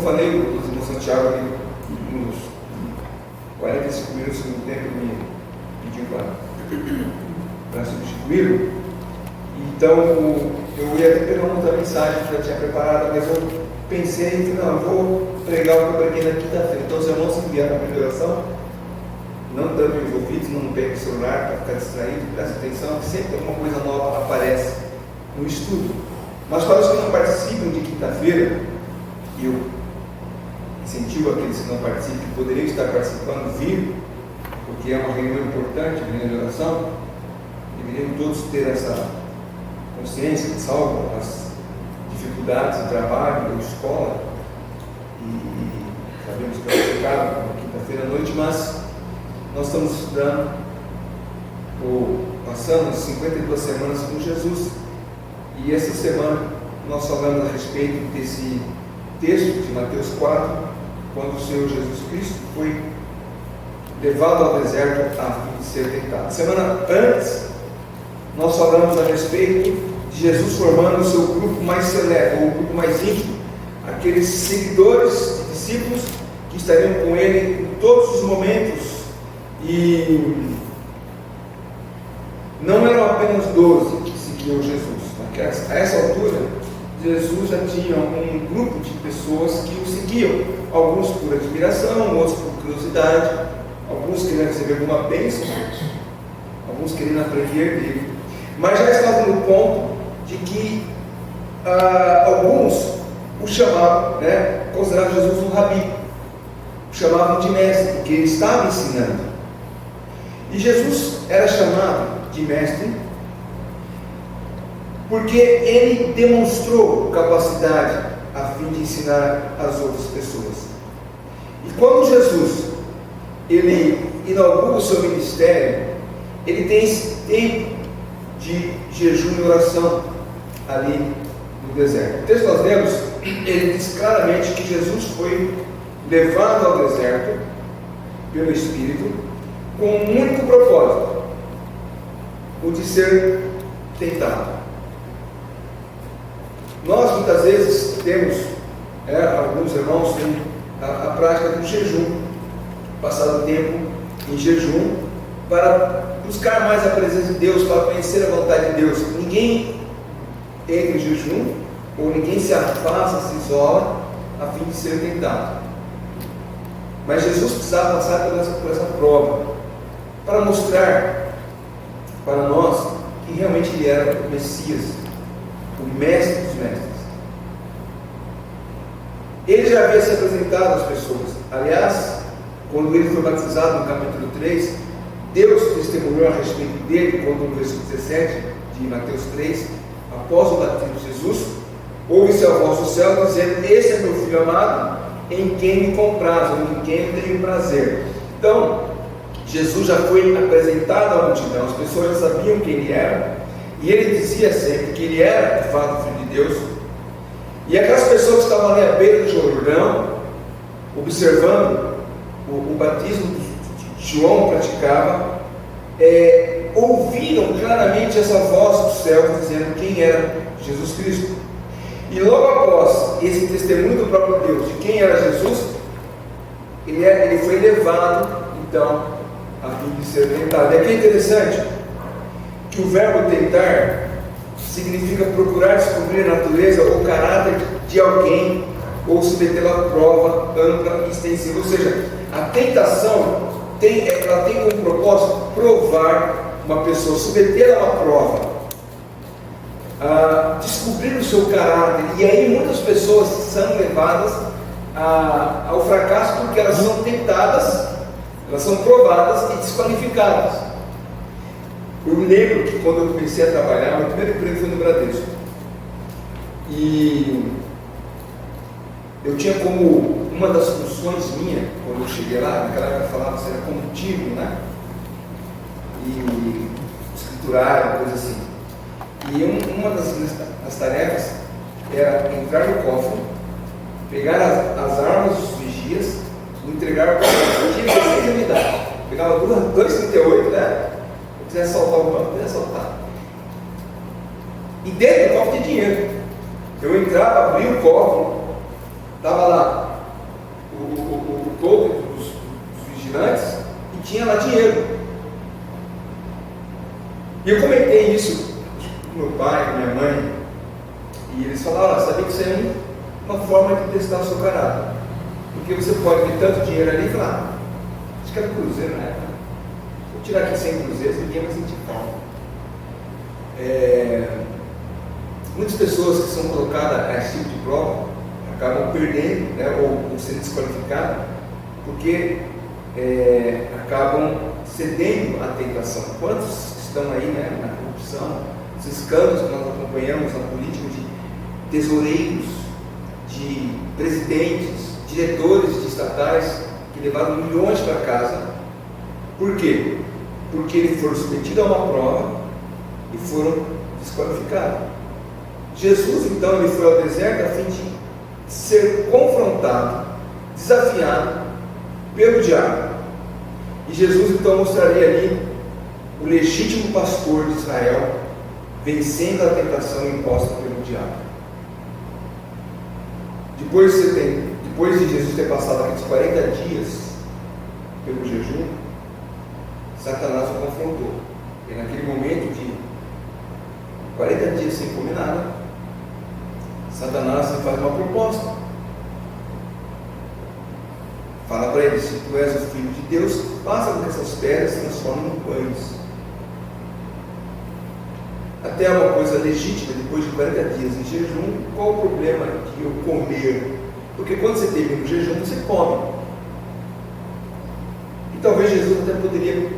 falei, o irmão Santiago ali, nos 45 minutos do segundo tempo, me pediu para substituí-lo. Então, eu ia até pegar uma outra mensagem que eu já tinha preparado, mas eu pensei, não, eu vou pregar o que eu preguei na quinta-feira. Então, os irmãos que vieram para a oração, não estando envolvidos, não peguem o celular para ficar distraído, presta atenção, que sempre alguma coisa nova aparece no estudo. Mas para os que não participam de quinta-feira, eu incentivo aqueles que não participam, que poderiam estar participando, vir, porque é uma reunião importante, uma reunião de oração. Deveriam todos ter essa consciência que salva as dificuldades de trabalho, da escola, e sabemos que é complicado na quinta-feira à noite, mas nós estamos estudando, ou passando 52 semanas com Jesus, e essa semana nós falamos a respeito desse texto de Mateus 4, quando o Senhor Jesus Cristo foi levado ao deserto a fim de ser tentado. Semana antes, nós falamos a respeito de Jesus formando o seu grupo mais seleto, ou o grupo mais íntimo, aqueles seguidores, discípulos, que estariam com ele em todos os momentos, e não eram apenas 12 que seguiam Jesus. A essa altura, Jesus já tinha um grupo de pessoas que o seguiam, alguns por admiração, outros por curiosidade, alguns querendo receber alguma bênção, alguns querendo aprender dele, mas já estavam no ponto de que alguns o chamavam, consideravam Jesus um rabi, o chamavam de mestre, porque ele estava ensinando. E Jesus era chamado de mestre porque ele demonstrou capacidade a fim de ensinar as outras pessoas. E quando Jesus ele inaugura o seu ministério, ele tem esse tempo de jejum e oração ali no deserto. O texto que nós lemos, ele diz claramente que Jesus foi levado ao deserto pelo Espírito com um único propósito, o de ser tentado. Nós muitas vezes temos, alguns irmãos têm a prática do jejum, passar o tempo em jejum para buscar mais a presença de Deus, para conhecer a vontade de Deus. Ninguém entra em jejum, ou ninguém se afasta, se isola, a fim de ser tentado. Mas Jesus precisava passar por essa prova, para mostrar para nós que realmente ele era o Messias, o mestre dos mestres. Ele já havia se apresentado às pessoas. Aliás, quando ele foi batizado no capítulo 3, Deus testemunhou a respeito dele, quando no versículo 17 de Mateus 3, após o batismo de Jesus, ouve-se a voz do céu dizendo: "Esse é meu filho amado, em quem me comprazo, em quem eu tenho prazer." Então, Jesus já foi apresentado à multidão, as pessoas já sabiam quem ele era, e ele dizia sempre que ele era de fato o Filho de Deus. E aquelas pessoas que estavam ali à beira do Jordão, observando o batismo que João praticava, ouviram claramente essa voz do céu dizendo quem era Jesus Cristo. E logo após esse testemunho do próprio Deus de quem era Jesus, ele foi levado então a fim de ser tentado. E aqui é interessante que o verbo tentar significa procurar descobrir a natureza ou caráter de alguém, ou submetê-lo à prova ampla e extensiva. Ou seja, a tentação ela tem como propósito provar uma pessoa, submetê-la a uma prova, descobrir o seu caráter. E aí muitas pessoas são levadas ao fracasso porque elas são tentadas, elas são provadas e desqualificadas. Eu me lembro que quando eu comecei a trabalhar, meu primeiro emprego foi no Bradesco, e eu tinha como uma das funções minha, quando eu cheguei lá, naquela época falava que era contínuo, e escriturário, coisa assim. E uma das tarefas era entrar no cofre, pegar as armas dos vigias e entregar para o vigia sem unidade. Pegava 2,38, né? Se quiser soltar o banco, podia soltar. E dentro do cofre tinha dinheiro. Eu entrava, abria o cofre, estava lá estudantes e tinha lá dinheiro. E eu comentei isso com meu pai, com minha mãe, e eles falaram: sabia que isso é uma forma de testar o seu caráter, porque você pode ter tanto dinheiro ali e falar: acho que era cruzeiro, né? Vou tirar aqui 100 cruzeiros, ninguém vai sentir falta. Muitas pessoas que são colocadas a esse tipo de prova acabam perdendo, né, ou sendo desqualificadas, porque acabam cedendo à tentação. Quantos estão aí, né, na corrupção, os escândalos que nós acompanhamos na política, de tesoureiros, de presidentes, diretores de estatais que levaram milhões para casa. Por quê? Porque eles foram submetidos a uma prova e foram desqualificados. Jesus, então, ele foi ao deserto a fim de ser confrontado, desafiado pelo diabo. E Jesus, então, mostraria ali o legítimo pastor de Israel vencendo a tentação imposta pelo diabo. Depois de Jesus ter passado aqueles 40 dias pelo jejum, Satanás o confrontou. E naquele momento de 40 dias sem comer nada, Satanás faz uma proposta. Fala para ele: se tu és o Filho de Deus, faça com que essas pedras se transformem em pães. Até uma coisa legítima, depois de 40 dias em jejum, qual o problema de eu comer? Porque quando você termina o jejum, você come. E talvez Jesus até poderia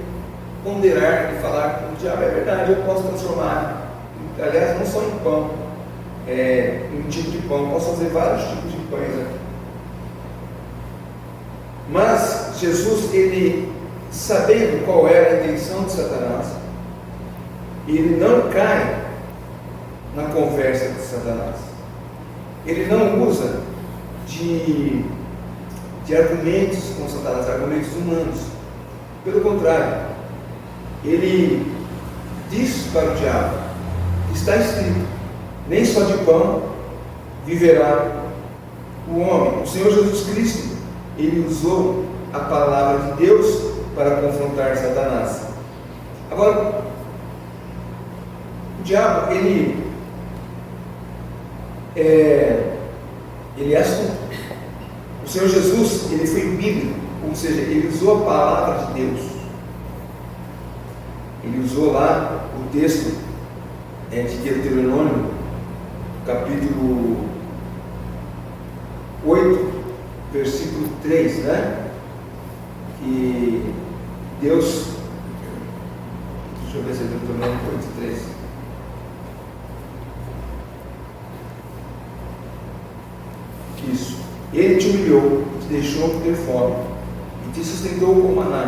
ponderar e falar com o diabo: é verdade, eu posso transformar, aliás, não só em pão, em um tipo de pão, eu posso fazer vários tipos de pães aqui. Mas Jesus, ele, sabendo qual era a intenção de Satanás, ele não cai na conversa de Satanás. Ele não usa de argumentos com Satanás, argumentos humanos. Pelo contrário, ele diz para o diabo: está escrito, nem só de pão viverá o homem. O Senhor Jesus Cristo, ele usou a palavra de Deus para confrontar Satanás. Agora, o diabo, ele é astuto. O Senhor Jesus, ele foi bíblico, ou seja, ele usou a palavra de Deus. Ele usou lá o texto de Deuteronômio, capítulo 8, versículo 3, né? Que Deus, deixa eu ver se é Deuteronômio 8, 3. Isso. Ele te humilhou, te deixou ter fome, e te sustentou com maná,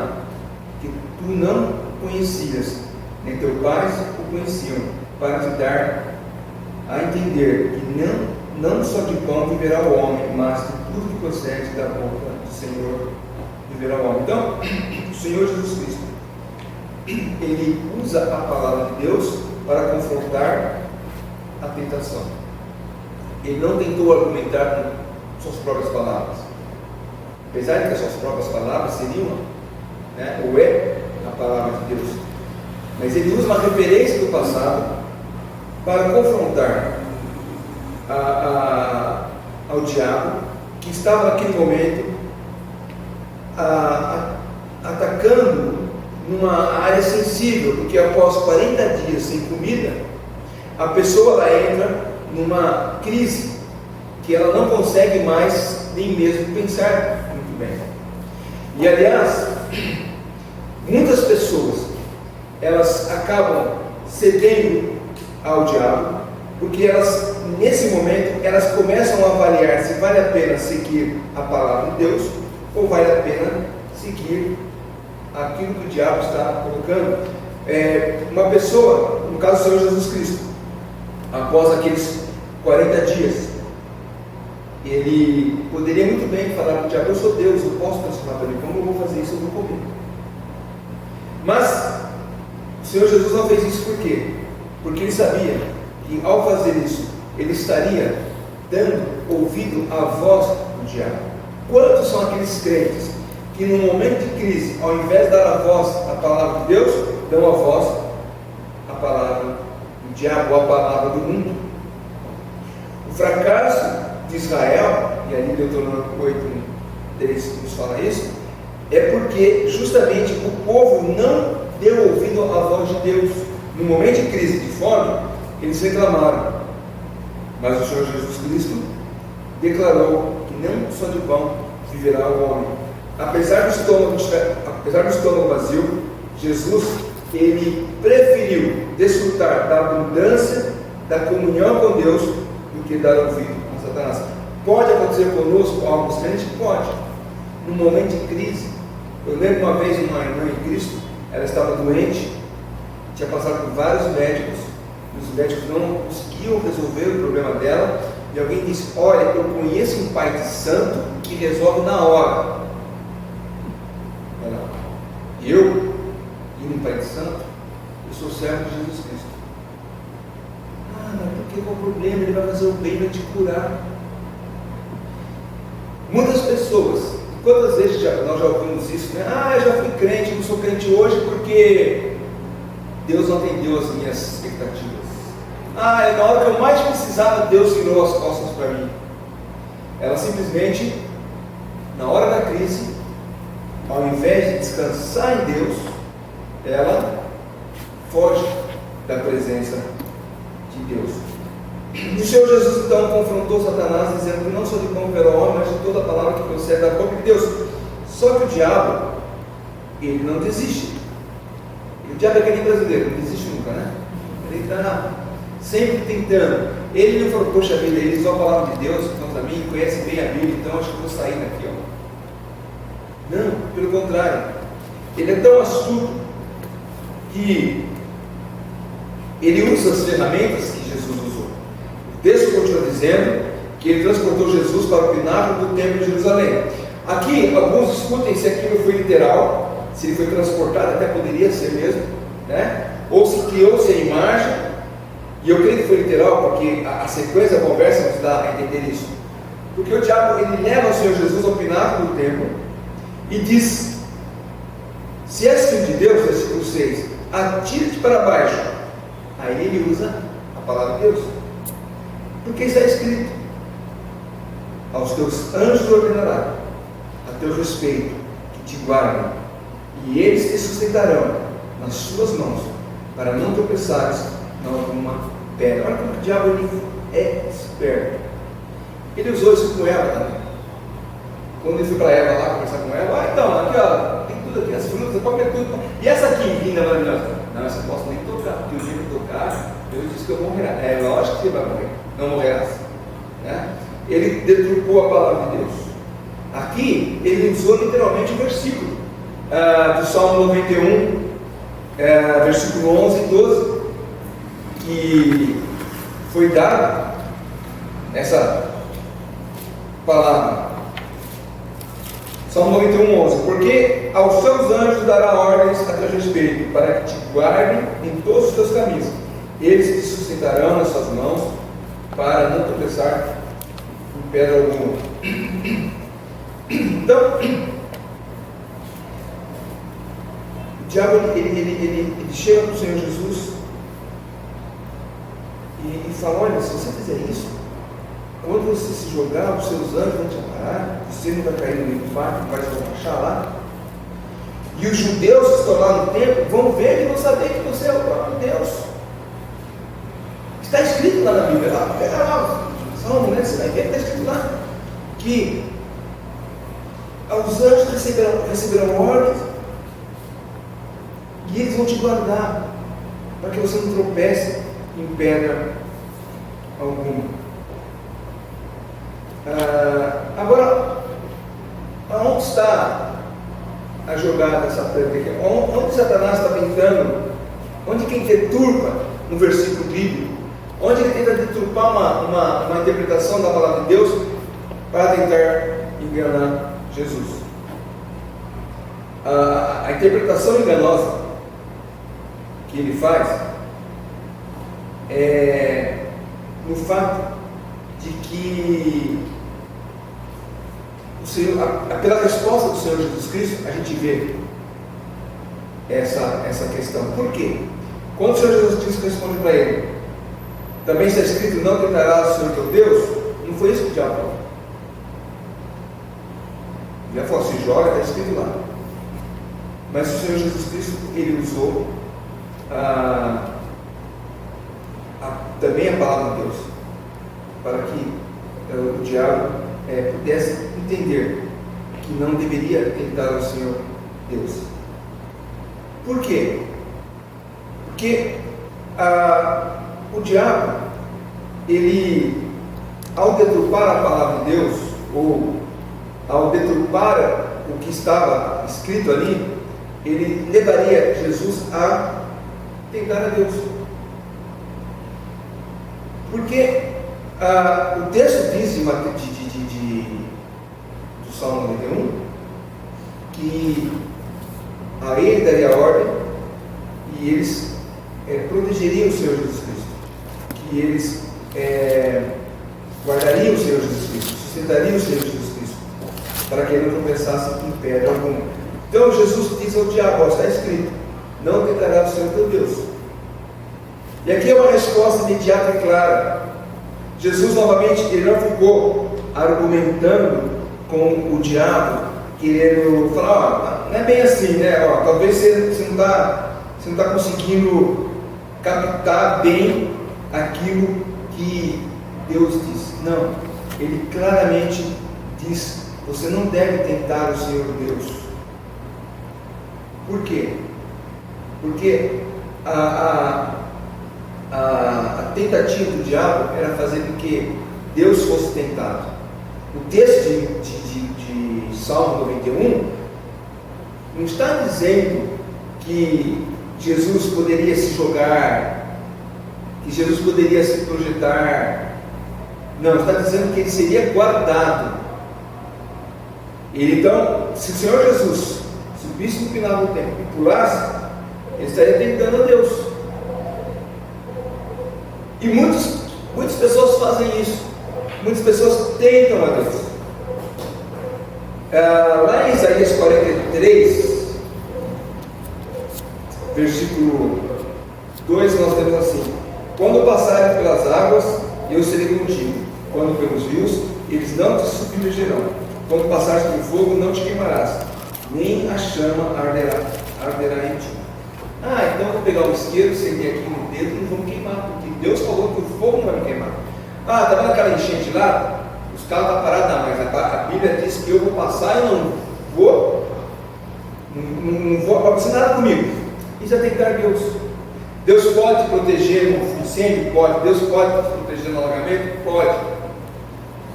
que tu não conhecias, nem teus pais o conheciam, para te dar a entender que não só de pão viverá o homem, mas de tudo que procede da boca do Senhor viverá o homem. Então, o Senhor Jesus Cristo, ele usa a palavra de Deus para confrontar a tentação. Ele não tentou argumentar com suas próprias palavras, apesar de que as suas próprias palavras seriam, né, ou a palavra de Deus, mas ele usa uma referência do passado para confrontar ao diabo, que estava naquele momento atacando numa área sensível, porque após 40 dias sem comida, a pessoa ela entra numa crise que ela não consegue mais nem mesmo pensar muito bem. E aliás, muitas pessoas elas acabam cedendo ao diabo, porque elas, nesse momento, elas começam a avaliar se vale a pena seguir a palavra de Deus ou vale a pena seguir aquilo que o diabo está colocando. Uma pessoa, no caso do Senhor Jesus Cristo, após aqueles 40 dias, ele poderia muito bem falar para o diabo: eu sou Deus, eu posso transformar para mim, como eu vou fazer isso? Eu vou comer. Mas o Senhor Jesus não fez isso por quê? Porque ele sabia que ao fazer isso, ele estaria dando ouvido à voz do diabo. Quantos são aqueles crentes que no momento de crise, ao invés de dar a voz à palavra de Deus, dão a voz à palavra do diabo, à palavra do mundo. O fracasso de Israel, e ali Deuteronômio 8:3 nos fala isso, é porque justamente o povo não deu ouvido à voz de Deus. No momento de crise, de fome, eles reclamaram, mas o Senhor Jesus Cristo declarou que não só de pão viverá o homem. Apesar do estômago vazio, Jesus, ele preferiu desfrutar da abundância da comunhão com Deus do que dar ouvido a Satanás. Pode acontecer conosco algo semelhante? Pode. Num momento de crise. Eu lembro uma vez uma irmã em Cristo, ela estava doente, tinha passado por vários médicos, e os médicos não conseguiam resolver o problema dela, e alguém disse: olha, eu conheço um pai de santo que resolve na hora. Eu, indo em pai de santo, eu sou servo de Jesus Cristo. Mas por que qual o problema? Ele vai fazer o bem, vai te curar. Muitas pessoas, quantas vezes nós já ouvimos isso, né? Eu já fui crente, não sou crente hoje porque Deus não atendeu as minhas expectativas. Na hora que eu mais precisava, Deus virou as costas para mim. Ela simplesmente, na hora da crise, ao invés de descansar em Deus, ela foge da presença de Deus. E o Senhor Jesus então confrontou Satanás, dizendo que não só de pão viverá o homem, mas de toda a palavra que procede da boca de Deus. Só que o diabo, ele não desiste. E o diabo é aquele brasileiro, não desiste nunca, né? Ele está sempre tentando. Ele não falou: poxa vida, ele usou a palavra de Deus contra mim, conhece bem a Bíblia, então acho que vou sair daqui, ó. Não, pelo contrário, ele é tão astuto que ele usa as ferramentas que Jesus usou. O texto continua dizendo que ele transportou Jesus para o pináculo do templo de Jerusalém. Aqui, alguns discutem se aquilo foi literal, se ele foi transportado, até poderia ser mesmo, né? Ou se criou-se a imagem, e eu creio que foi literal, porque a sequência da conversa nos dá a entender isso. Porque o diabo, ele leva o Senhor Jesus ao pináculo do templo e diz: se és filho de Deus, versículo 6, atira-te para baixo. Aí ele usa a palavra de Deus, porque está escrito: aos teus anjos ordenará a teu respeito que te guardem, e eles te sustentarão nas suas mãos, para não tropeçares em alguma pedra. Olha como o diabo ele é esperto. Ele usou isso com Eva também. Quando ele foi para Eva lá conversar com ela: então, aqui ó, tem tudo aqui, as frutas, você pode comer tudo. E essa aqui, linda, maravilhosa? Não, essa eu não posso nem tocar, porque o dia que eu tocar, Deus disse que eu morrerá. Lógico que você vai morrer, não morrerás, né? Ele deturpou a palavra de Deus. Aqui, ele usou literalmente o versículo do Salmo 91, versículo 11 e 12, que foi dado essa palavra. Salmo 91, 11: porque aos seus anjos dará ordens a teu respeito, para que te guardem em todos os teus caminhos. Eles te sustentarão nas suas mãos, para não tropeçar em pedra alguma. Então, o diabo ele chega para o Senhor Jesus e fala: olha, se você fizer isso, quando você se jogar, os seus anjos vão te amparar, você não vai cair no meio do fato, vai se baixar lá. E os judeus que estão lá no templo vão ver e vão saber que você é o próprio Deus. Está escrito lá na Bíblia, pega lá, Salmo, né? Você vai ver que está escrito lá que os anjos receberão ordens e eles vão te guardar, para que você não tropece em pedra alguma. Agora, onde está a jogada dessa pedra aqui? Onde Satanás está tentando? Onde quem deturpa no versículo bíblico? Onde ele tenta deturpar uma interpretação da palavra de Deus para tentar enganar Jesus? A interpretação enganosa que ele faz é no fato de que o pela resposta do Senhor Jesus Cristo, a gente vê essa questão. Por quê? Quando o Senhor Jesus Cristo responde para ele, também está escrito, não tentarás o Senhor teu Deus, não foi isso que o diabo falou. Já falou, se joga, está escrito lá. Mas o Senhor Jesus Cristo, ele usou também a palavra de Deus, para que o diabo pudesse entender que não deveria tentar o Senhor Deus. Por quê? Porque o diabo, ele, ao deturpar a palavra de Deus, ou ao deturpar o que estava escrito ali, ele levaria Jesus a tentar a Deus. Porque o texto diz do Salmo 91 que a ele daria ordem e eles protegeriam o Senhor Jesus Cristo, que eles guardariam o Senhor Jesus Cristo, sustentariam o Senhor Jesus Cristo, para que ele não tropeçasse em pedra alguma. Então Jesus diz ao diabo, está escrito, não tentarás o Senhor teu Deus. E aqui é uma resposta imediata e clara. Jesus novamente, ele não ficou argumentando com o diabo, querendo falar, não é bem assim, né? Talvez você não está conseguindo captar bem aquilo que Deus diz. Não, ele claramente diz, você não deve tentar o Senhor Deus. Por quê? Porque a tentativa do diabo era fazer com que Deus fosse tentado. O texto de Salmo 91 não está dizendo que Jesus poderia se jogar, que Jesus poderia se projetar. Não, está dizendo que ele seria guardado. Então, se o Senhor Jesus subisse no final do tempo e pulasse, ele estaria tentando a Deus. E muitas pessoas fazem isso. Muitas pessoas tentam a Deus. Lá em Isaías 43, versículo 2, nós temos assim: quando passarem pelas águas, eu serei contigo. Quando pelos rios, eles não te submergerão. Quando passares pelo fogo, não te queimarás, nem a chama arderá em ti. Então eu vou pegar o isqueiro, acender aqui no dedo e não vou me queimar, porque Deus falou que o fogo não vai me queimar. Tá vendo aquela enchente lá? Os carros estão parados, não, mas a Bíblia diz que eu vou passar e não vou acontecer nada comigo. Isso é tentar Deus. Deus pode te proteger no incêndio? Pode. Deus pode te proteger no alagamento? Pode.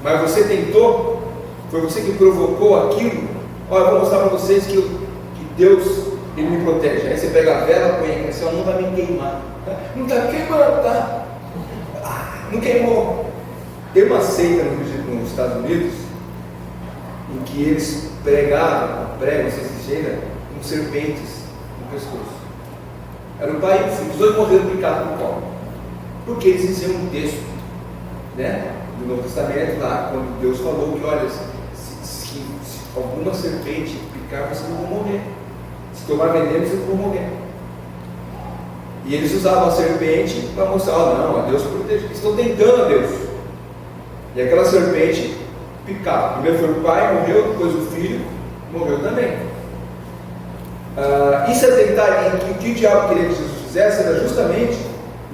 Mas você tentou? Foi você que provocou aquilo? Eu vou mostrar para vocês que Deus, ele me protege. Aí você pega a vela, põe aqui assim, não vai me queimar. Não está queimando, tá? Não queimou. Tem uma seita nos Estados Unidos em que eles pregam, com serpentes no pescoço. Era um pai e filho, os dois morreram picados no colo. Porque eles diziam um texto, do Novo Testamento, lá, quando Deus falou que, olha, se alguma serpente picar, vocês não vão morrer. Se tomar veneno, vocês não vão morrer. E eles usavam a serpente para mostrar, não, a Deus protege, estão tentando a Deus. E aquela serpente picava. Primeiro foi o pai, morreu, depois o filho, morreu também. Isso é tentar, o que o diabo queria que Jesus fizesse era justamente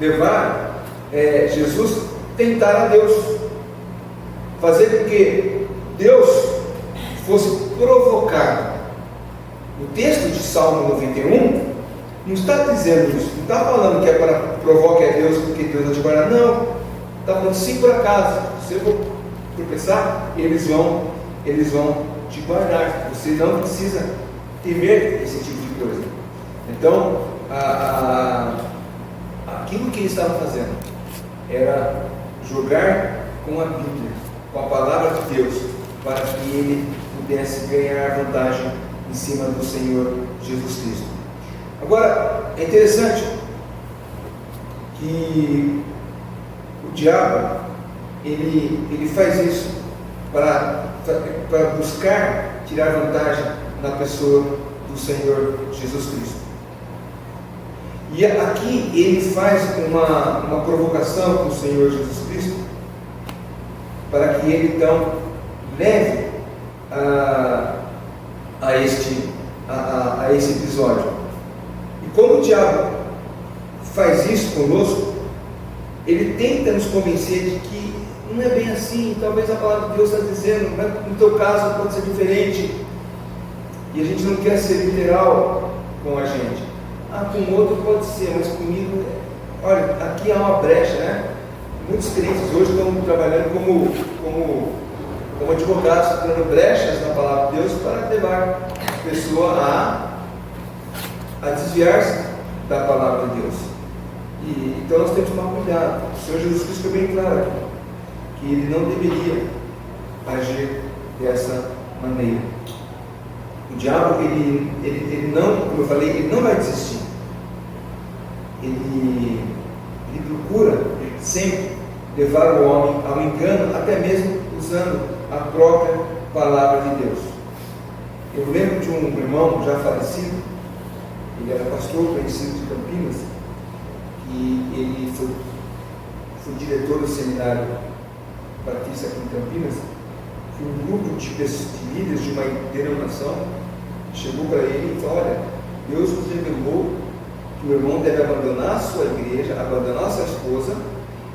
levar Jesus tentar a Deus, fazer com que Deus fosse provocado. O texto de Salmo 91 não está dizendo isso, não está falando que é para provocar a Deus porque Deus vai te guardar, não. Está falando, se por acaso você for tropeçar, eles vão te guardar. Você não precisa temer esse tipo de coisa. Então, aquilo que eles estavam fazendo era jogar com a Bíblia, com a palavra de Deus, para que ele pudesse ganhar vantagem em cima do Senhor Jesus Cristo. Agora, é interessante que o diabo, ele faz isso para para buscar tirar vantagem na pessoa do Senhor Jesus Cristo. E aqui ele faz uma provocação com o Senhor Jesus Cristo, para que ele então leve a esse episódio. E quando o diabo faz isso conosco, ele tenta nos convencer de que não é bem assim, talvez a palavra de Deus está dizendo, mas no teu caso pode ser diferente, e a gente não quer ser literal com a gente. Com o outro pode ser, mas comigo, olha, aqui há uma brecha, né? Muitos crentes hoje estão trabalhando como advogados, dando brechas na palavra de Deus para levar a pessoa a desviar-se da palavra de Deus. Então nós temos que tomar cuidado. O Senhor Jesus Cristo foi bem claro aqui, que ele não deveria agir dessa maneira. O diabo, ele não, como eu falei, ele não vai desistir. Ele procura sempre levar o homem ao engano, até mesmo usando a própria palavra de Deus. Eu lembro de um irmão já falecido, ele era pastor conhecido de Campinas, e ele foi diretor do seminário batista aqui em Campinas. Que um grupo de líderes de uma denominação chegou para ele e falou: olha, Deus nos revelou que o irmão deve abandonar a sua igreja, abandonar a sua esposa,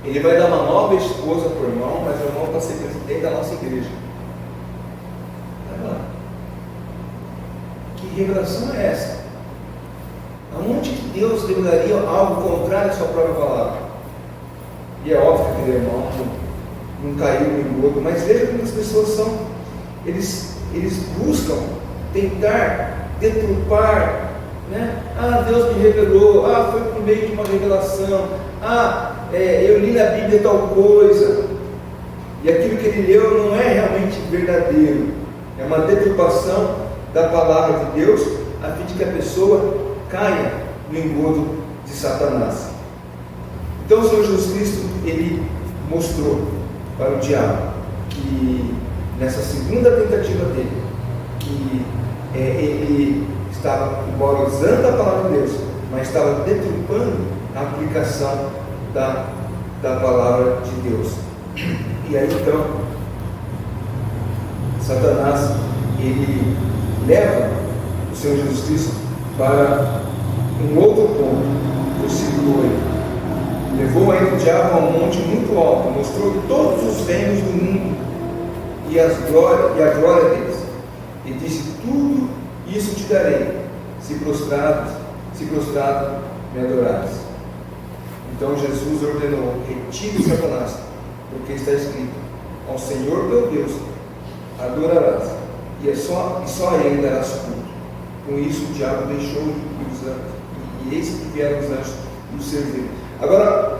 ele vai dar uma nova esposa para o irmão, mas o irmão vai ser presidente da nossa igreja. Que revelação é essa? Aonde que Deus revelaria algo contrário à sua própria palavra? E é óbvio que aquele irmão não caiu no engodo, mas veja como as pessoas são. Eles buscam tentar deturpar, né? Deus me revelou, foi por meio de uma revelação, eu li na Bíblia tal coisa, e aquilo que ele leu não é realmente verdadeiro, é uma deturpação da palavra de Deus, a fim de que a pessoa caia no engodo de Satanás. Então o Senhor Jesus Cristo, ele mostrou para o diabo que nessa segunda tentativa dele, que ele estava, embora usando a palavra de Deus, mas estava deturpando a aplicação da palavra de Deus. E aí então Satanás, ele leva o Senhor Jesus Cristo para um outro ponto, versículo 8. Levou ainda o diabo a um monte muito alto, mostrou todos os reinos do mundo e a glória deles, e disse: tudo isso te darei, se prostrado me adorares. Então Jesus ordenou: retire Satanás, porque está escrito: ao Senhor teu Deus adorarás, e só a ele darás culto. Com isso o diabo deixou os anjos, e eis que vieram os anjos e o serviram. Agora,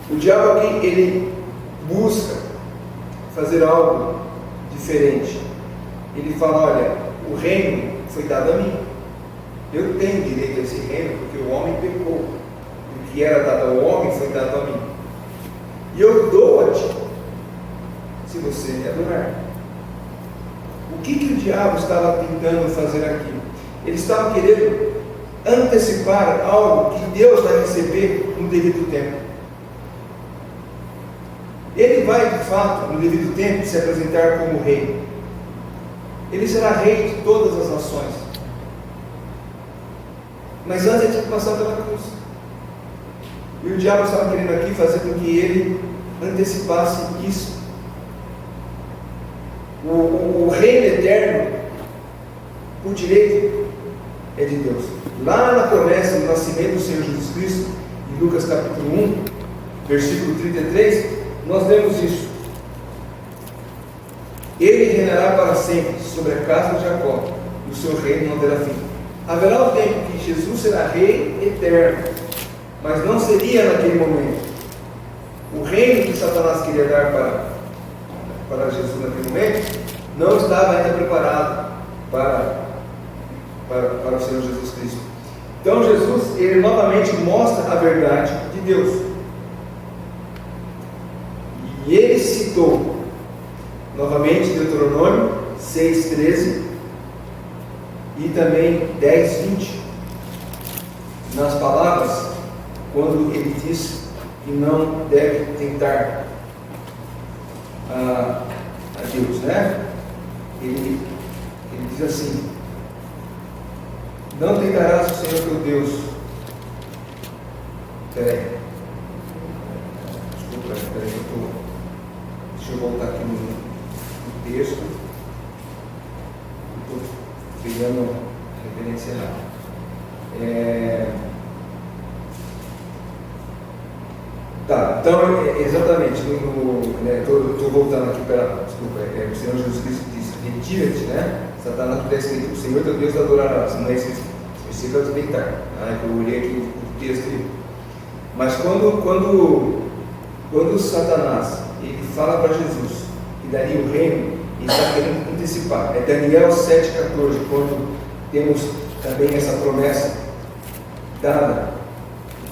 o diabo aqui, ele busca fazer algo diferente. Ele fala: olha, o reino foi dado a mim, eu tenho direito a esse reino, porque o homem pecou, o que era dado ao homem foi dado a mim, e eu dou a ti, se você me adorar. O que o diabo estava tentando fazer aqui? Ele estava querendo antecipar algo que Deus vai receber no devido tempo. Ele vai, de fato, no devido tempo, se apresentar como rei. Ele será rei de todas as nações. Mas antes ele tinha que passar pela cruz. E o diabo estava querendo aqui fazer com que ele antecipasse isso. O reino eterno, por direito, é de Deus. Lá na promessa do nascimento do Senhor Jesus Cristo, em Lucas capítulo 1, versículo 33, nós lemos isso: ele reinará para sempre sobre a casa de Jacó, e o seu reino não terá fim. Haverá o tempo que Jesus será rei eterno, mas não seria naquele momento. O reino que Satanás queria dar para Jesus naquele momento não estava ainda preparado para o Senhor Jesus Cristo. Então Jesus, ele novamente mostra a verdade de Deus, e ele citou Novamente, Deuteronômio 6:13 e também 10:20. Nas palavras, quando ele diz que não deve tentar a Deus, né? Ele diz assim: não tentarás o Senhor teu Deus. Peraí, deixa eu voltar aqui no texto. Estou pegando a referência errada. Tá, então, exatamente, estou voltando aqui para, desculpa, o Senhor Jesus Cristo diz: retira-te, né? Satanás, está escrito: o Senhor teu Deus adorarás. Não é escrito, versículo de tentar. Eu olhei aqui o texto. Mas quando Satanás ele fala para Jesus que daria o reino, ele está querendo antecipar. É Daniel 7,14, quando temos também essa promessa dada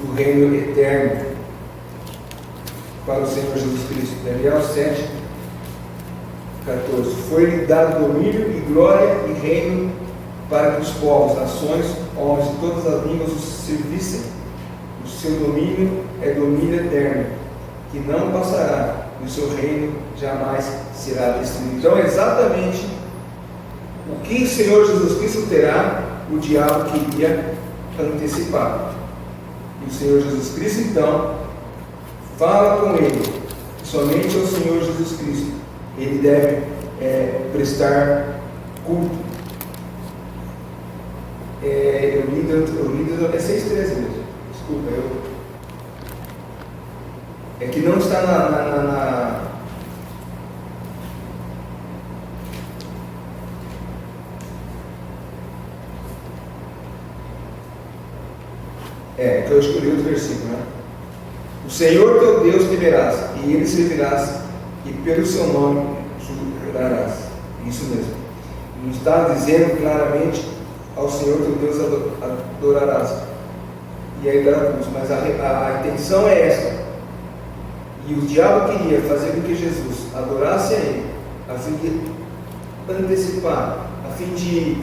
do reino eterno para o Senhor Jesus Cristo. Daniel 7,14. Foi-lhe dado domínio e glória e reino para que os povos, nações, homens de todas as línguas os servissem. O seu domínio é domínio eterno, que não passará, e o seu reino jamais será destruído. Então, exatamente o que o Senhor Jesus Cristo terá, o diabo queria antecipar. E o Senhor Jesus Cristo, então, fala com ele, somente ao Senhor Jesus Cristo ele deve prestar culto. Eu li até 6,13 mesmo. Desculpa, é que não está que eu escolhi outro versículo, né? O Senhor teu Deus temerás, e ele servirás, e pelo seu nome jurarás. Isso mesmo. Não está dizendo claramente: ao Senhor teu Deus adorarás. E aí dará culto. Mas a intenção é esta. E o diabo queria fazer com que Jesus adorasse a ele, a fim de antecipar, a fim de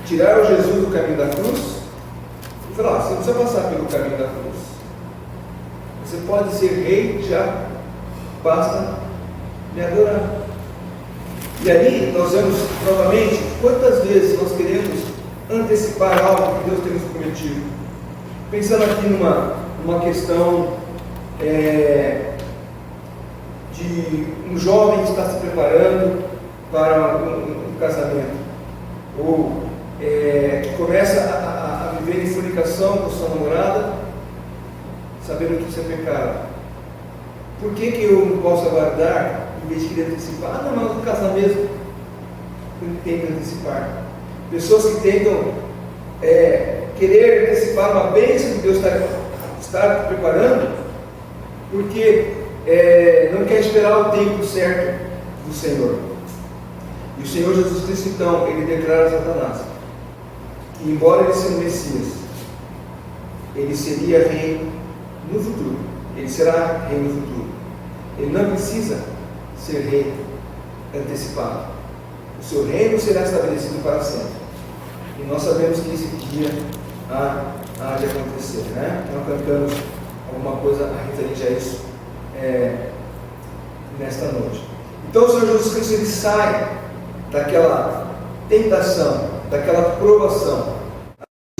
tirar o Jesus do caminho da cruz e falar: você não precisa passar pelo caminho da cruz. Você pode ser rei, já basta me adorar. E ali nós vemos novamente quantas vezes nós queremos antecipar algo que Deus tem nos prometido. Pensando aqui numa questão de um jovem que está se preparando para um casamento, ou que começa a viver em fornicação com sua namorada, sabendo que isso é pecado. Por que eu não posso aguardar, em vez de querer antecipar? Não, mas no casar mesmo, eu tento antecipar. Pessoas que tentam querer antecipar uma bênção que Deus está preparando, porque não quer esperar o tempo certo do Senhor. E o Senhor Jesus Cristo, então, ele declara a Satanás que, embora ele seja o Messias, ele seria rei no futuro. Ele será rei no futuro. Ele não precisa ser rei antecipado. O seu reino será estabelecido para sempre. E nós sabemos que esse dia há de acontecer, né? Nós cantamos alguma coisa referente a isso nesta noite. Então o Senhor Jesus Cristo ele sai daquela tentação, daquela provação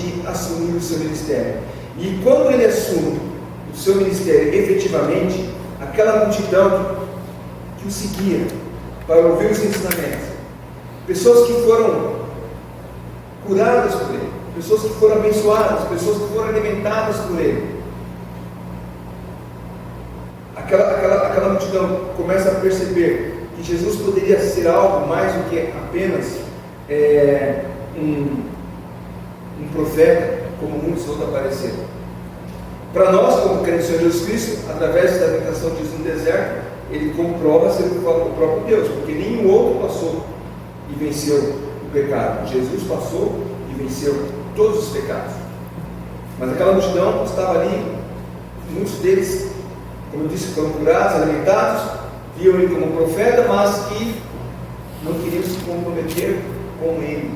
de assumir o seu ministério. E quando ele assume o seu ministério efetivamente, aquela multidão que o seguia para ouvir os ensinamentos, pessoas que foram curadas por ele, pessoas que foram abençoadas, pessoas que foram alimentadas por ele, aquela multidão começa a perceber que Jesus poderia ser algo mais do que apenas um profeta, como muitos outros apareceram. Para nós, como crentes em Jesus Cristo, através da tentação de Jesus no deserto, ele comprova ser o próprio Deus, porque nenhum outro passou e venceu o pecado. Jesus passou e venceu todos os pecados. Mas aquela multidão estava ali, muitos deles, como eu disse, foram curados, alimentados, viam ele como profeta, mas que não queriam se comprometer com ele.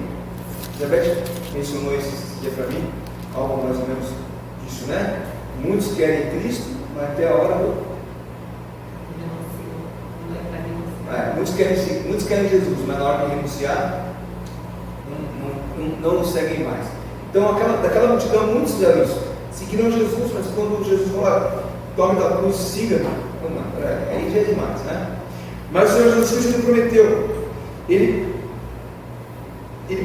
Elizabeth mencionou esse dia para mim, algo mais ou menos disso, né? Muitos querem Cristo, mas até a hora muitos querem Jesus, mas na hora de renunciar, não o seguem mais. Então, daquela multidão, muitos fizeram isso. Seguiram Jesus, mas quando Jesus falou, tome da cruz, siga. Não, aí já é demais, né? Mas o Senhor Jesus Cristo ele prometeu. Ele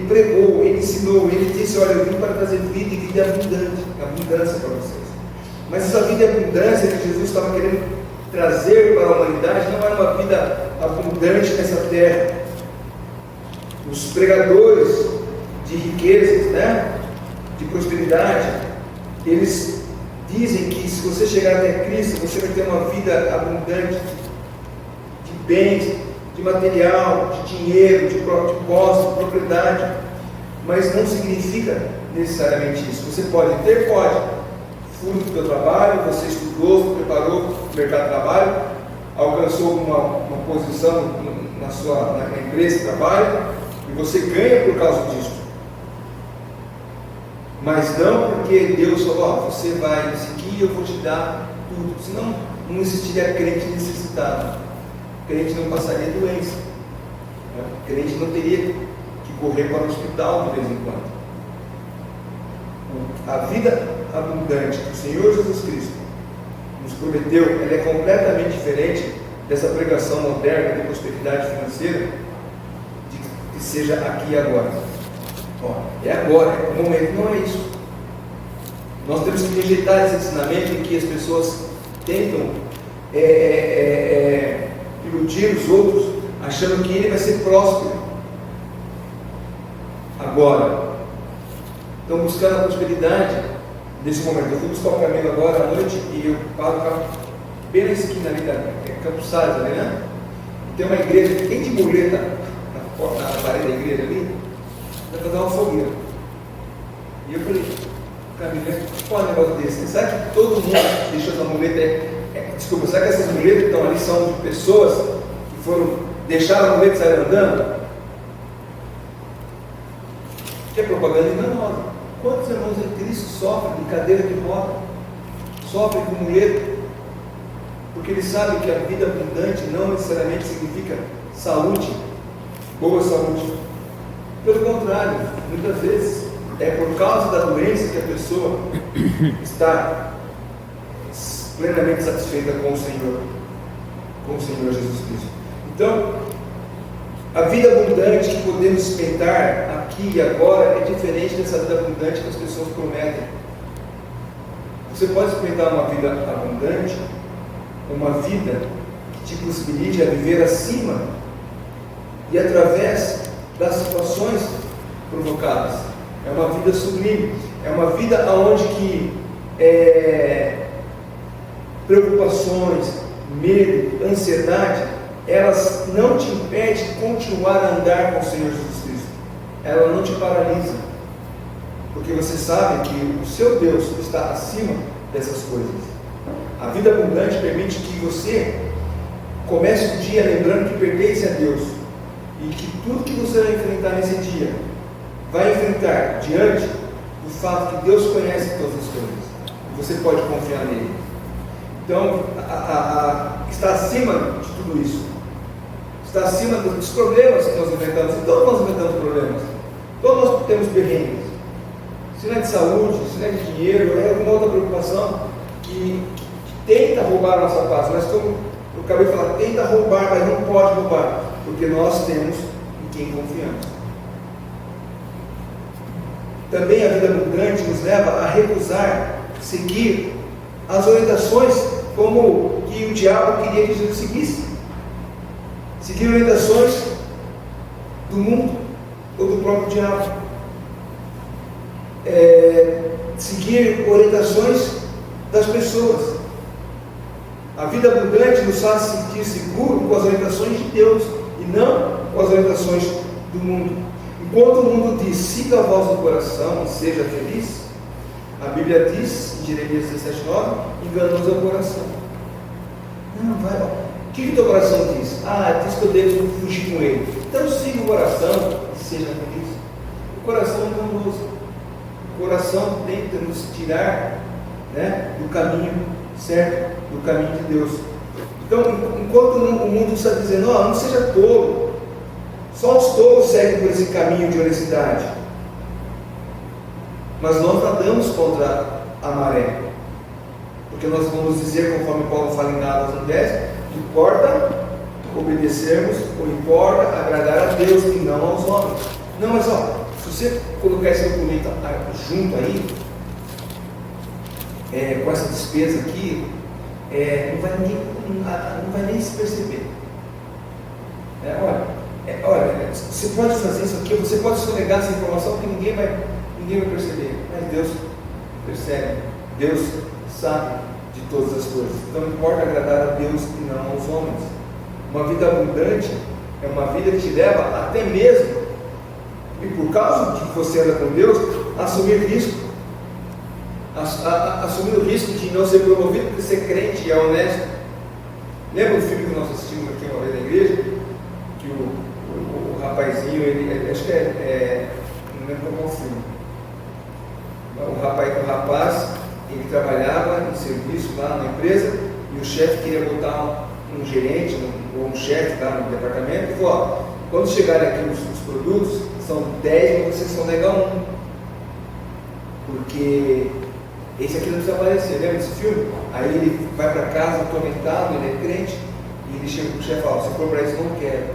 pregou, ele ensinou, ele disse: olha, eu vim para trazer vida e vida abundância para vocês. Mas essa vida e abundância que Jesus estava querendo trazer para a humanidade não era uma vida abundante nessa terra. Os pregadores de riquezas, né, de prosperidade, eles dizem que se você chegar até Cristo, você vai ter uma vida abundante de bens, de material, de dinheiro, de posse, de propriedade, mas não significa necessariamente isso. Você pode ter, fruto do teu trabalho, você estudou, se preparou para o mercado de trabalho, alcançou uma posição na empresa de trabalho, e você ganha por causa disso. Mas não porque Deus falou: você vai me seguir, eu vou te dar tudo. Senão não existiria crente necessitado. O crente não passaria doença. O crente não teria que correr para o hospital de vez em quando. A vida abundante que o Senhor Jesus Cristo nos prometeu, ela é completamente diferente dessa pregação moderna de prosperidade financeira, que seja aqui e agora. É agora, é o momento, não é isso. Nós temos que rejeitar esse ensinamento em que as pessoas tentam iludir os outros, achando que ele vai ser próspero agora. Estão buscando a prosperidade nesse momento. Eu fui buscar o caminho agora à noite e eu paro o carro bem na esquina ali da Campos Salles, né? Tem uma igreja que tem de muleta na parede da igreja ali, vai fazer uma fogueira. E eu falei: Camila, qual é o negócio desse? Sabe que todo mundo deixou essa muleta? Desculpa, será que essas muletas que estão ali são de pessoas que deixaram a muleta e saíram andando? Que é propaganda enganosa. Quantos irmãos em Cristo sofrem de cadeira de roda, sofrem com muleta, porque eles sabem que a vida abundante não necessariamente significa saúde, boa saúde. Pelo contrário, muitas vezes é por causa da doença que a pessoa está plenamente satisfeita com o Senhor Jesus Cristo. Então, a vida abundante que podemos experimentar aqui e agora é diferente dessa vida abundante que as pessoas prometem. Você pode experimentar uma vida abundante, uma vida que te possibilite a viver acima e através das situações provocadas. É uma vida sublime, é uma vida onde que preocupações, medo, ansiedade, elas não te impedem de continuar a andar com o Senhor Jesus Cristo. Ela não te paralisa, porque você sabe que o seu Deus está acima dessas coisas. A vida abundante permite que você comece o dia lembrando que pertence a Deus, e que tudo que você vai enfrentar nesse dia, vai enfrentar diante do fato que Deus conhece todas as coisas, e você pode confiar nele. Então, está acima de tudo isso, está acima dos problemas que nós enfrentamos. E todos nós enfrentamos problemas, todos nós temos perrengues, se não é de saúde, se não é de dinheiro, é alguma outra preocupação que tenta roubar a nossa paz. Mas como eu acabei de falar, tenta roubar, mas não pode roubar, porque nós temos em quem confiamos. Também a vida abundante nos leva a recusar seguir as orientações como que o diabo queria que Jesus seguisse. Seguir orientações do mundo ou do próprio diabo. Seguir orientações das pessoas. A vida abundante nos faz sentir seguro com as orientações de Deus e não com as orientações do mundo. Enquanto o mundo diz: siga a voz do coração e seja feliz, a Bíblia diz em Jeremias 17:9: enganoso é o coração. Não, vai, que o teu coração diz? Diz que eu devo fugir com ele. Então siga o coração e seja feliz. O coração é enganoso. O coração tenta nos tirar, né, do caminho certo, do caminho de Deus. Então, enquanto o mundo está dizendo, não seja tolo, só os tolos seguem por esse caminho de honestidade. Mas nós nadamos contra a maré, porque nós vamos dizer, conforme Paulo fala em Gálatas 10, importa obedecermos, ou importa agradar a Deus e não aos homens. Não, mas se você colocar esse documento junto aí, com essa despesa aqui, não vai nem se perceber. Olha, você pode fazer isso aqui, você pode sonegar essa informação que ninguém vai perceber, mas Deus percebe, Deus sabe de todas as coisas. Então não importa agradar a Deus e não aos homens. Uma vida abundante é uma vida que te leva até mesmo, e por causa de que você anda com Deus, a assumir risco. Assumir o risco de não ser promovido porque ser crente é honesto. Lembra do filme que nós assistimos aqui uma vez na igreja? Que o rapazinho, ele acho que não lembro qual é o filme. O rapaz, ele trabalhava em serviço lá na empresa e o chefe queria botar um gerente ou um chefe lá no departamento e falou: quando chegarem aqui os produtos, são 10 e vocês só negam um, porque esse aqui não precisa aparecer. Lembra desse filme? Aí ele vai para casa atormentado, ele é crente, e ele chega para o chefe e fala: se for para isso, não quero.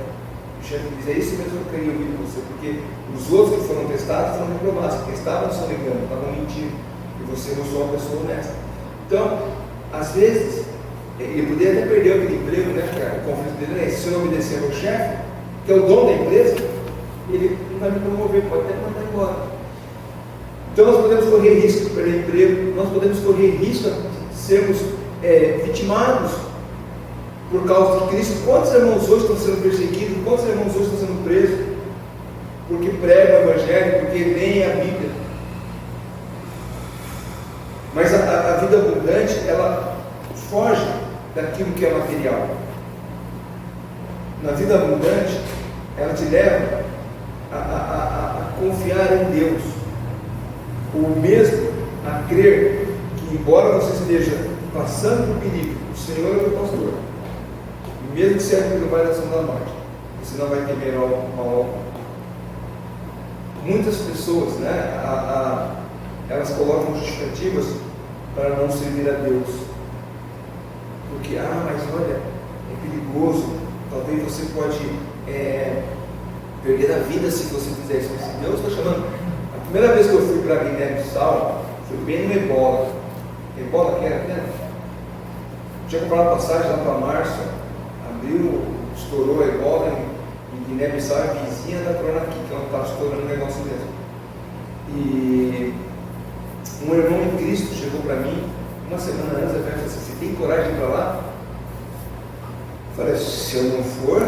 O chefe diz: é isso mesmo que eu queria ouvir de você, porque os outros que foram testados foram reprovados, porque estavam só negando, estavam mentindo, e você não sou uma pessoa honesta. Então, às vezes, ele poderia até perder aquele emprego, né? O conflito dele é: se eu não obedecer ao chefe, que é o dono da empresa, ele não vai me promover, pode até mandar embora. Então nós podemos correr risco de perder emprego, nós podemos correr risco de sermos vitimados por causa de Cristo. Quantos irmãos hoje estão sendo perseguidos? Quantos irmãos hoje estão sendo presos? Porque pregam o Evangelho, porque leem a Bíblia. Mas a vida abundante, ela foge daquilo que é material. Na vida abundante, ela te leva a confiar em Deus, ou mesmo a crer que, embora você esteja passando por perigo, o Senhor é o teu pastor, e mesmo que seja pelo vale da sombra da morte, você não vai temer mal algum. Muitas pessoas, né, elas colocam justificativas para não servir a Deus, porque, mas olha, é perigoso, talvez você pode perder a vida se você fizer isso. Se Deus está chamando. A primeira vez que eu fui para Guiné-Bissau, foi bem no Ebola. Ebola que era, né? Tinha comprado passagem lá para março, abril, estourou a Ebola em Guiné-Bissau, é vizinha da Corona aqui, que ela estava estourando o negócio mesmo. E um irmão em Cristo chegou para mim, uma semana antes, e falou assim: você tem coragem de ir para lá? Eu falei: se eu não for,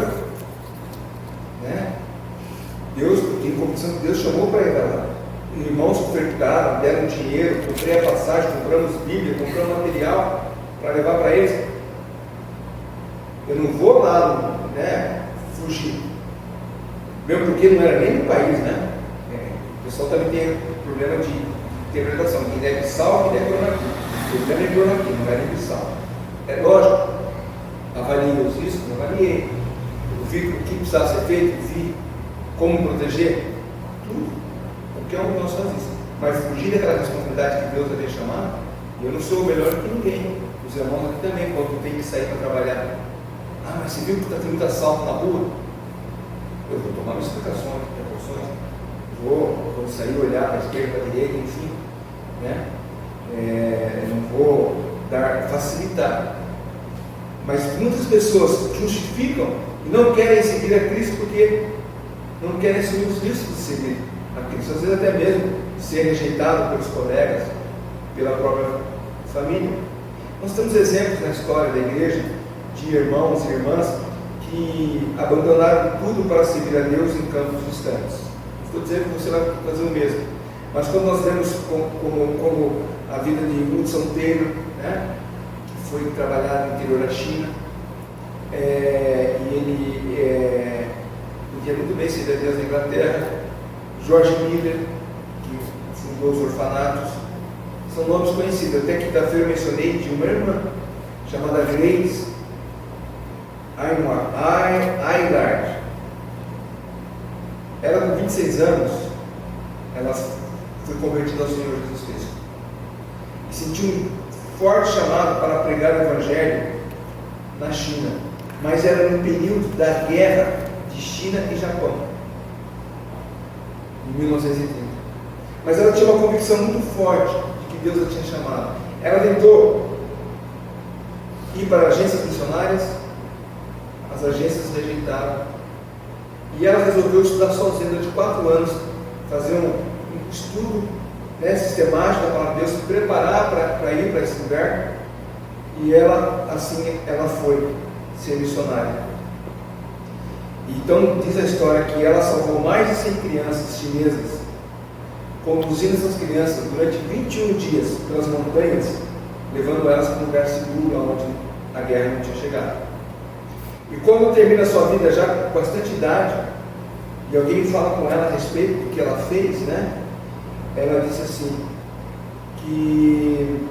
né? Deus, porque em condição de Deus chamou para ir lá. Irmãos ofertaram, deram dinheiro, comprei a passagem, compramos Bíblia, compramos material para levar para eles. Eu não vou lá, né, fugir. Mesmo porque não era nem no país, né? O pessoal também tem problema de interpretação. Guiné-Bissau, Guiné-Conakry. Eu também Conakry, não é Guiné-Bissau. É lógico, avaliei os riscos, avaliei. Eu vi o que precisava ser feito, vi como proteger, tudo. Qualquer um de nós faz isso. Mas fugir daquela responsabilidade que Deus havia chamado, eu não sou melhor que ninguém. Os irmãos aqui também, quando tem que sair para trabalhar. Mas você viu que está tendo muito assalto na rua? Eu vou tomar minhas explicações, precauções. Vou, quando sair, olhar para a esquerda, para a direita, enfim. Né? Não vou facilitar. Mas muitas pessoas justificam e não querem seguir a Cristo porque não querem assumir os riscos de seguir a Cristo. Às vezes até mesmo ser rejeitado pelos colegas, pela própria família. Nós temos exemplos na história da igreja de irmãos e irmãs que abandonaram tudo para seguir a Deus em campos distantes. Estou dizendo que você vai fazer o mesmo. Mas quando nós vemos como a vida de Hudson Taylor, né, que foi trabalhar no interior da China, e ele podia muito bem ser Deus da Inglaterra. George Miller, que fundou os orfanatos, são nomes conhecidos. Até quinta-feira eu mencionei de uma irmã chamada Grace Aylard. Ela, com 26 anos, ela foi convertida ao Senhor Jesus Cristo e sentiu um forte chamado para pregar o Evangelho na China, mas era no período da guerra de China e Japão, em 1930. Mas ela tinha uma convicção muito forte de que Deus a tinha chamado. Ela tentou ir para agências missionárias, as agências rejeitaram, e ela resolveu estudar sozinha durante 4 anos, fazer um estudo sistemático da palavra de Deus, se preparar para ir para esse lugar, e ela, assim, ela foi ser missionária. Então diz a história que ela salvou mais de 100 crianças chinesas, conduzindo essas crianças durante 21 dias pelas montanhas, levando elas para um lugar seguro onde a guerra não tinha chegado. E quando termina a sua vida já com bastante idade, e alguém fala com ela a respeito do que ela fez, ela disse assim, que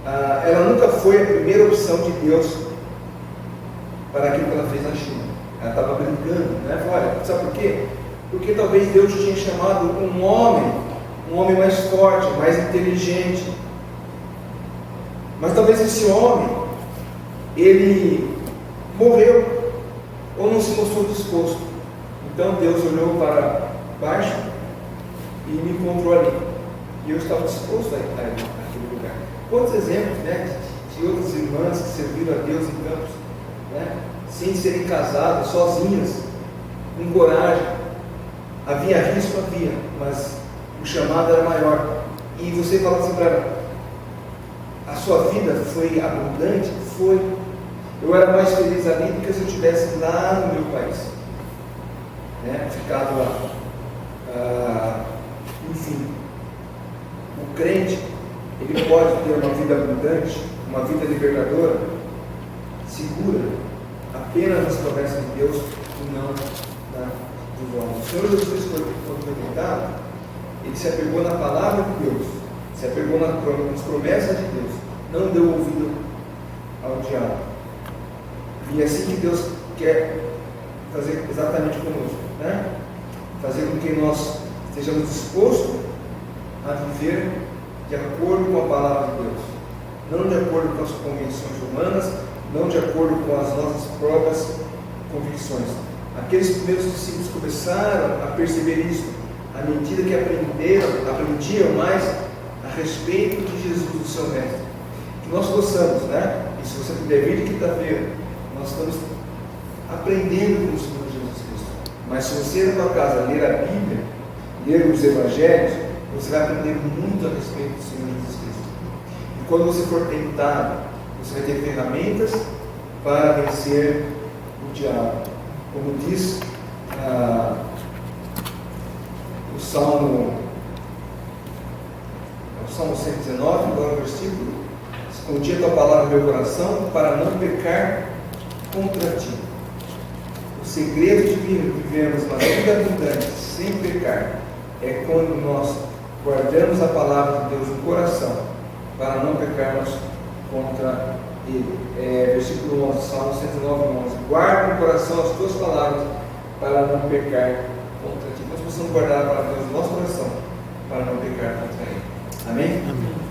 ela nunca foi a primeira opção de Deus para aquilo que ela fez na China. Ela estava brincando, falou, olha, sabe por quê? Porque talvez Deus tinha chamado um homem mais forte, mais inteligente, mas talvez esse homem, ele morreu, ou não se mostrou disposto. Então Deus olhou para baixo e me encontrou ali, e eu estava disposto a ir naquele lugar. Quantos exemplos de outras irmãs que serviram a Deus em campos, sem serem casadas, sozinhas, com coragem. Havia risco, mas o chamado era maior. E você fala assim para ela, a sua vida foi abundante? Foi. Eu era mais feliz ali do que se eu estivesse lá no meu país, ficado lá. Enfim, o crente, ele pode ter uma vida abundante, uma vida libertadora, segura, apenas nas promessas de Deus e não dos homens. O Senhor Jesus, quando foi tentado, ele se apegou na palavra de Deus, se apegou nas promessas de Deus, não deu ouvido ao diabo. E é assim que Deus quer fazer exatamente conosco, fazer com que nós estejamos dispostos a viver de acordo com a palavra de Deus, não de acordo com as convenções humanas, não de acordo com as nossas próprias convicções. Aqueles primeiros discípulos começaram a perceber isso, à medida que aprendiam mais a respeito de Jesus, do seu mestre. Que nós possamos, e se você puder vir de quinta-feira, nós estamos aprendendo com o Senhor Jesus Cristo. Mas se você na sua casa ler a Bíblia, ler os Evangelhos, você vai aprender muito a respeito do Senhor Jesus Cristo. E quando você for tentado, você vai ter ferramentas para vencer o diabo. Como diz o Salmo 119, agora o versículo: escondi a tua palavra no meu coração para não pecar contra ti. O segredo de vivermos uma vida abundante sem pecar é quando nós guardamos a palavra de Deus no coração para não pecarmos contra Ele. Versículo 11, Salmo 119, 11: guarda no coração as tuas palavras para não pecar contra ti. Nós precisamos guardar a palavra de Deus no nosso coração para não pecar contra Ele. Amém? Amém.